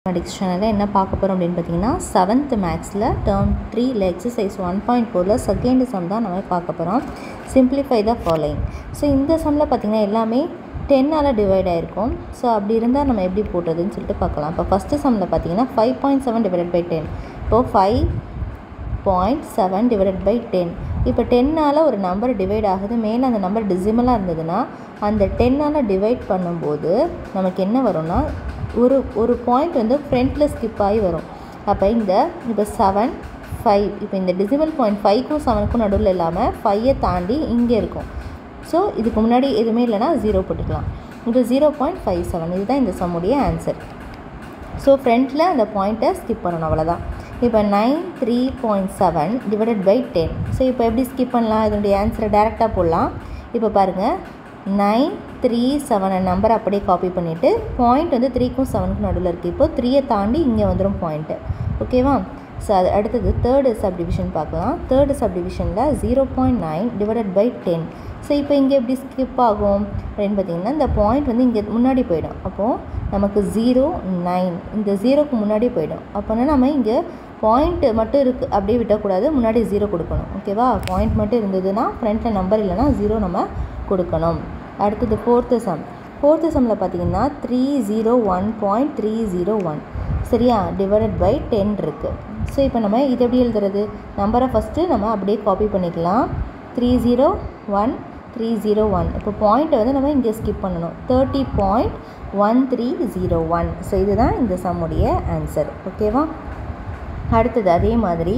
Mathematics சேனலில் என்ன பார்க்க போகிறோம் அப்படின்னு பார்த்தீங்கன்னா 7th மேக்ஸில் டேர்ம் 3 எக்ஸசைஸ் 1.4 செகண்ட் சம் தான் நம்ம பார்க்க போகிறோம். Simplify the following. ஸோ இந்த சம்மில் பார்த்திங்கன்னா எல்லாமே 10ஆல் டிவைட் ஆகிருக்கும். ஸோ அப்படி இருந்தால் நம்ம எப்படி போடுறதுன்னு சொல்லிட்டு பார்க்கலாம். இப்போ ஃபஸ்ட்டு சம்மில் பார்த்தீங்கன்னா 5.7 டிவைடட் பை 10. இப்போது 5.7 டிவைடட் பை 10. இப்போ 10ஆல் ஒரு நம்பர் டிவைட் ஆகுது, மேலே அந்த நம்பர் டிசிமலாக இருந்ததுன்னா அந்த 10ஆல் டிவைட் பண்ணும்போது நமக்கு என்ன வரும்னா ஒரு பாயிண்ட் வந்து ஃப்ரண்ட்டில் ஸ்கிப் ஆகி வரும். அப்போ இப்போ 7 5 இப்போ இந்த டிசிமல் பாயிண்ட் 5க்கும் 7க்கும் நடுவில் இல்லாமல் 5ஐ தாண்டி இங்கே இருக்கும். ஸோ இதுக்கு முன்னாடி எதுவுமே இல்லைனா 0 போட்டுக்கலாம். இப்போ 0.57 இதுதான் இந்த சம்முடைய ஆன்சர். ஸோ ஃப்ரண்ட்டில் அந்த பாயிண்ட்டை ஸ்கிப் பண்ணணும், அவ்வளோதான். இப்போ 93.7 டிவைடட் பை 10. ஸோ இப்போ எப்படி ஸ்கிப் பண்ணலாம்? இதனுடைய ஆன்சரை டேரெக்டாக போடலாம். இப்போ பாருங்கள், 937 நம்பர் அப்படியே காப்பி பண்ணிவிட்டு பாயிண்ட் வந்து 3க்கும் 7க்கும் நடுவில் இருக்குது. இப்போது 3ஐ தாண்டி இங்கே வந்துடும் பாயிண்ட்டு. ஓகேவா? ஸோ அது அடுத்தது தேர்டு சப்டிவிஷன் பார்க்கலாம். தேர்டு சப்டிவிஷனில் 0.9 டிவைடட் பை 10. ஸோ இப்போ இங்கே எப்படி ஸ்கிப் ஆகும் அப்படின்னு பார்த்தீங்கன்னா இந்த பாயிண்ட் வந்து இங்கே முன்னாடி போயிடும். அப்போது நமக்கு 0.9 இந்த 0க்கு முன்னாடி போயிடும். அப்போனா நம்ம இங்கே பாயிண்ட் மட்டும் இருக்குது அப்படியே விட்டக்கூடாது, முன்னாடி 0 கொடுக்கணும். ஓகேவா? பாயிண்ட் மட்டும் இருந்ததுன்னா ஃப்ரண்ட்டில் நம்பர் இல்லைனா 0 நம்ம கொடுக்கணும். அடுத்தது ஃபோர்த்து சம்மில் பார்த்தீங்கன்னா 301.301 சரியா டிவைடட் பை 10 இருக்குது. ஸோ இப்போ நம்ம இது எப்படி எழுதுறது? நம்பரை ஃபஸ்ட்டு நம்ம அப்படியே காப்பி பண்ணிக்கலாம். 301 இப்போ பாயிண்ட்டை வந்து நம்ம இங்கே ஸ்கிப் பண்ணணும். 30.1301. ஸோ இதுதான் இந்த சம்முடைய ஆன்சர். ஓகேவா? அடுத்தது அதே மாதிரி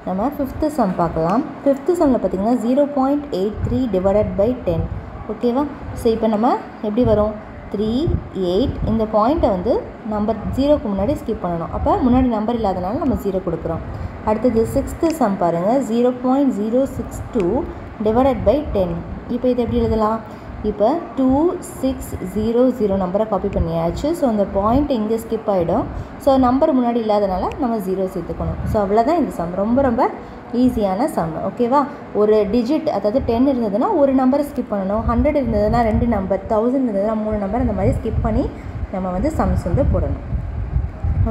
நம்ம 5th சம் பார்க்கலாம். 5th சம்மில் பார்த்திங்கன்னா 0.83 டிவைடட் பை 10. ஓகேவா? ஸோ இப்போ நம்ம எப்படி வரும்? 38 இந்த பாயிண்ட்டை வந்து நம்பர் 0க்கு முன்னாடி ஸ்கிப் பண்ணணும். அப்போ முன்னாடி நம்பர் இல்லாதனால நம்ம 0 கொடுக்குறோம். அடுத்தது 6th சம் பாருங்கள். 0.062 டிவைடட் பை 10. இப்போ இது எப்படி எழுதலாம்? இப்போ 2600 நம்பரை காப்பி பண்ணியாச்சு. ஸோ அந்த பாயிண்ட் இங்கே ஸ்கிப் ஆகிடும். ஸோ நம்பர் முன்னாடி இல்லாதனால நம்ம 0 சேர்த்துக்கணும். ஸோ அவ்வளோதான் இந்த சம். ரொம்ப ரொம்ப ஈஸியான சம். ஓகேவா? ஒரு டிஜிட் அதாவது 10 இருந்ததுன்னா ஒரு நம்பரை ஸ்கிப் பண்ணணும். 100 இருந்ததுன்னா 2 நம்பர், 1000 இருந்ததுன்னா 3 நம்பர், அந்த மாதிரி ஸ்கிப் பண்ணி நம்ம வந்து சம்ஸ் வந்து போடணும்.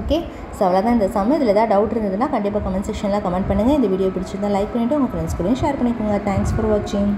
ஓகே? ஸோ அவ்வளோதான் இந்த சம். இதில் ஏதாவது டவுட் இருந்ததுன்னா கண்டிப்பாக கமெண்ட் செக்ஷனில் கமெண்ட் பண்ணுங்கள். இந்த வீடியோ பிடிச்சிருந்தால் லைக் பண்ணிவிட்டு உங்கள் ஃப்ரெண்ட்ஸ் கூடயும் ஷேர் பண்ணிக்கோங்க. தேங்க்ஸ் ஃபார் வாட்சிங்.